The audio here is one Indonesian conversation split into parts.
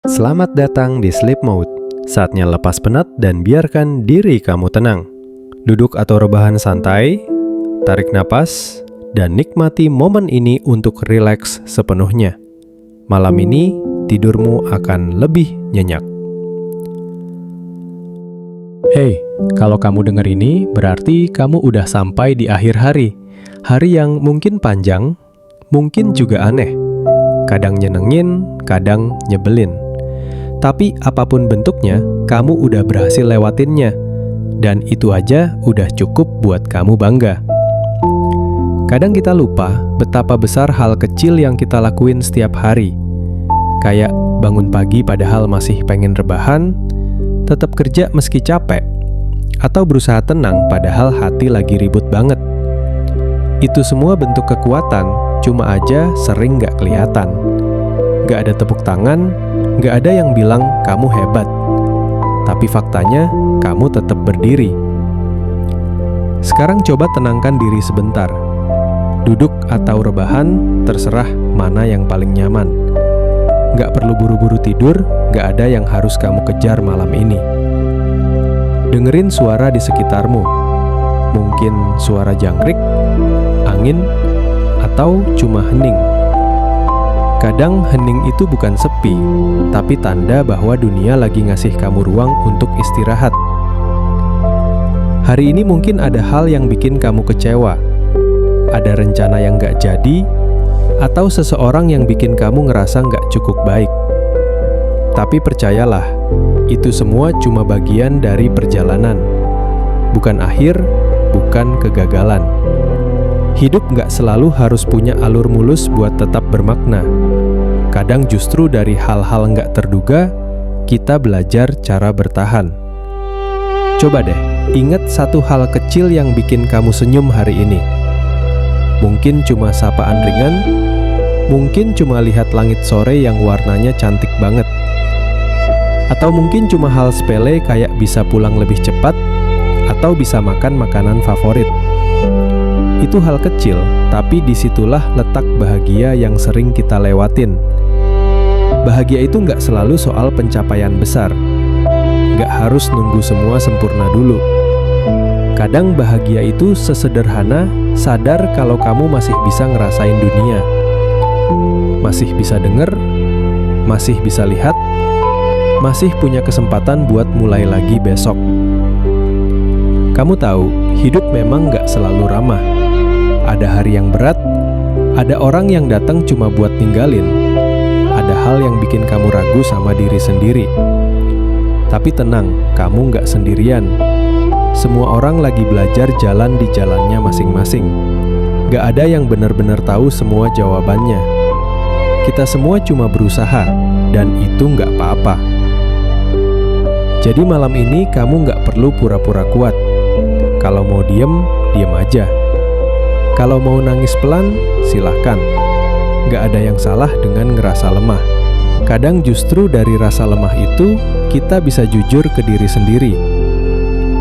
Selamat datang di Sleep Mode. Saatnya lepas penat dan biarkan diri kamu tenang. Duduk atau rebahan santai, tarik napas, dan nikmati momen ini untuk rileks sepenuhnya. Malam ini, tidurmu akan lebih nyenyak. Hey, kalau kamu dengar ini, berarti kamu udah sampai di akhir hari. Hari yang mungkin panjang, mungkin juga aneh. Kadang nyenengin, kadang nyebelin. Tapi apapun bentuknya, kamu udah berhasil lewatinnya. Dan itu aja udah cukup buat kamu bangga. Kadang kita lupa betapa besar hal kecil yang kita lakuin setiap hari. Kayak bangun pagi padahal masih pengen rebahan, tetap kerja meski capek, atau berusaha tenang padahal hati lagi ribut banget. Itu semua bentuk kekuatan, cuma aja sering gak kelihatan. Gak ada tepuk tangan, gak ada yang bilang kamu hebat. Tapi faktanya, kamu tetap berdiri. Sekarang coba tenangkan diri sebentar. Duduk atau rebahan, terserah mana yang paling nyaman. Gak perlu buru-buru tidur, gak ada yang harus kamu kejar malam ini. Dengerin suara di sekitarmu. Mungkin suara jangkrik, angin, atau cuma hening. Kadang hening itu bukan sepi, tapi tanda bahwa dunia lagi ngasih kamu ruang untuk istirahat. Hari ini mungkin ada hal yang bikin kamu kecewa, ada rencana yang gak jadi, atau seseorang yang bikin kamu ngerasa gak cukup baik. Tapi percayalah, itu semua cuma bagian dari perjalanan. Bukan akhir, bukan kegagalan. Hidup gak selalu harus punya alur mulus buat tetap bermakna. Kadang justru dari hal-hal gak terduga, kita belajar cara bertahan. Coba deh, ingat satu hal kecil yang bikin kamu senyum hari ini. Mungkin cuma sapaan ringan, mungkin cuma lihat langit sore yang warnanya cantik banget. Atau mungkin cuma hal sepele kayak bisa pulang lebih cepat, atau bisa makan makanan favorit. Itu hal kecil, tapi disitulah letak bahagia yang sering kita lewatin. Bahagia itu nggak selalu soal pencapaian besar. Nggak harus nunggu semua sempurna dulu. Kadang bahagia itu sesederhana sadar kalau kamu masih bisa ngerasain dunia. Masih bisa denger, masih bisa lihat, masih punya kesempatan buat mulai lagi besok. Kamu tahu, hidup memang nggak selalu ramah. Ada hari yang berat, ada orang yang datang cuma buat ninggalin, ada hal yang bikin kamu ragu sama diri sendiri. Tapi tenang, kamu nggak sendirian. Semua orang lagi belajar jalan di jalannya masing-masing. Gak ada yang benar-benar tahu semua jawabannya. Kita semua cuma berusaha, dan itu nggak apa-apa. Jadi malam ini kamu nggak perlu pura-pura kuat. Kalau mau diem, diem aja. Kalau mau nangis pelan, silahkan. Gak ada yang salah dengan ngerasa lemah. Kadang justru dari rasa lemah itu, kita bisa jujur ke diri sendiri.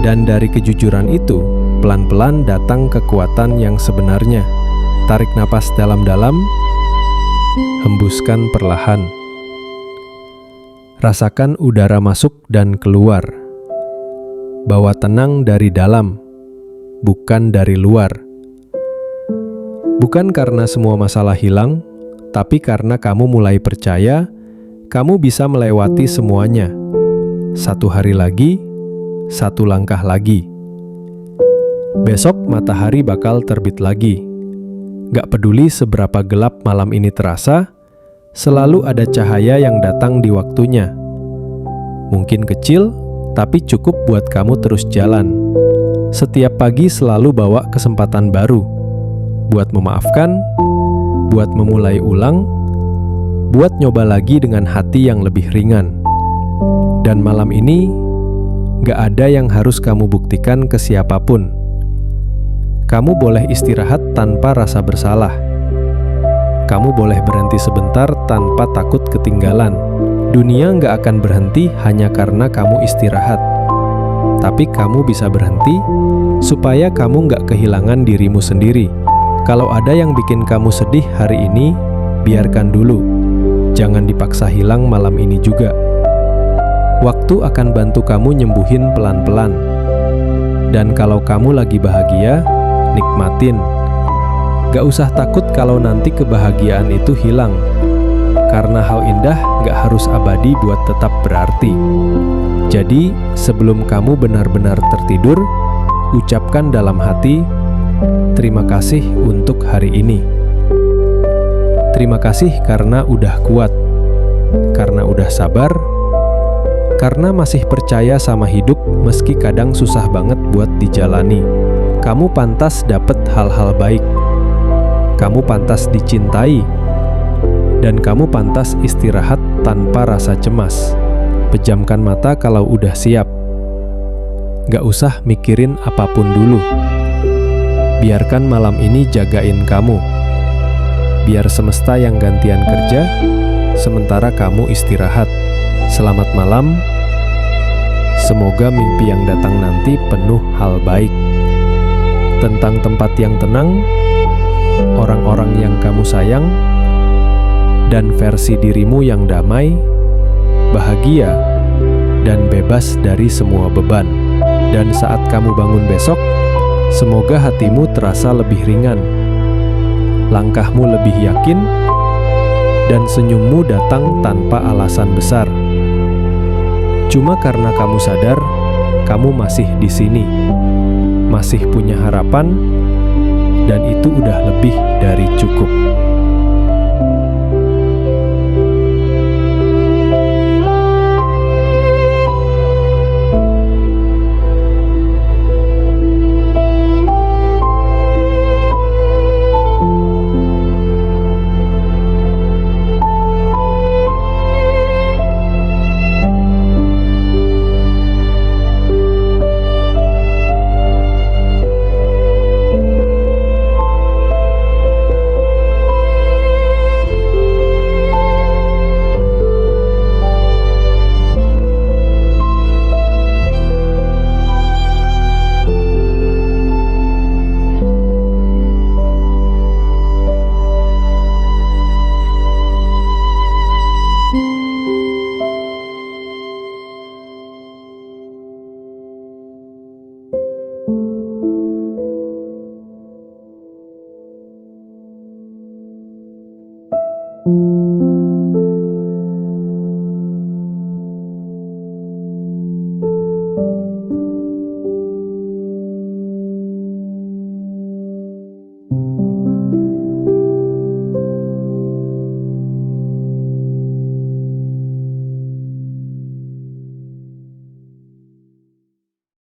Dan dari kejujuran itu, pelan-pelan datang kekuatan yang sebenarnya. Tarik napas dalam-dalam, hembuskan perlahan. Rasakan udara masuk dan keluar. Bawa tenang dari dalam, bukan dari luar. Bukan karena semua masalah hilang, tapi karena kamu mulai percaya, kamu bisa melewati semuanya. Satu hari lagi, satu langkah lagi. Besok matahari bakal terbit lagi. Gak peduli seberapa gelap malam ini terasa, selalu ada cahaya yang datang di waktunya. Mungkin kecil, tapi cukup buat kamu terus jalan. Setiap pagi selalu bawa kesempatan baru. Buat memaafkan, buat memulai ulang, buat nyoba lagi dengan hati yang lebih ringan. Dan malam ini, gak ada yang harus kamu buktikan ke siapapun. Kamu boleh istirahat tanpa rasa bersalah. Kamu boleh berhenti sebentar tanpa takut ketinggalan. Dunia gak akan berhenti hanya karena kamu istirahat. Tapi kamu bisa berhenti supaya kamu gak kehilangan dirimu sendiri. Kalau ada yang bikin kamu sedih hari ini, biarkan dulu. Jangan dipaksa hilang malam ini juga. Waktu akan bantu kamu nyembuhin pelan-pelan. Dan kalau kamu lagi bahagia, nikmatin. Gak usah takut kalau nanti kebahagiaan itu hilang. Karena hal indah gak harus abadi buat tetap berarti. Jadi, sebelum kamu benar-benar tertidur, ucapkan dalam hati, terima kasih untuk hari ini. Terima kasih karena udah kuat, karena udah sabar, karena masih percaya sama hidup meski kadang susah banget buat dijalani. Kamu pantas dapet hal-hal baik. Kamu pantas dicintai. Dan kamu pantas istirahat tanpa rasa cemas. Pejamkan mata kalau udah siap. Gak usah mikirin apapun dulu. Biarkan malam ini jagain kamu. Biar semesta yang gantian kerja, sementara kamu istirahat. Selamat malam. Semoga mimpi yang datang nanti penuh hal baik. Tentang tempat yang tenang, orang-orang yang kamu sayang, dan versi dirimu yang damai, bahagia, dan bebas dari semua beban. Dan saat kamu bangun besok, semoga hatimu terasa lebih ringan, langkahmu lebih yakin, dan senyummu datang tanpa alasan besar. Cuma karena kamu sadar, kamu masih di sini, masih punya harapan, dan itu udah lebih dari cukup.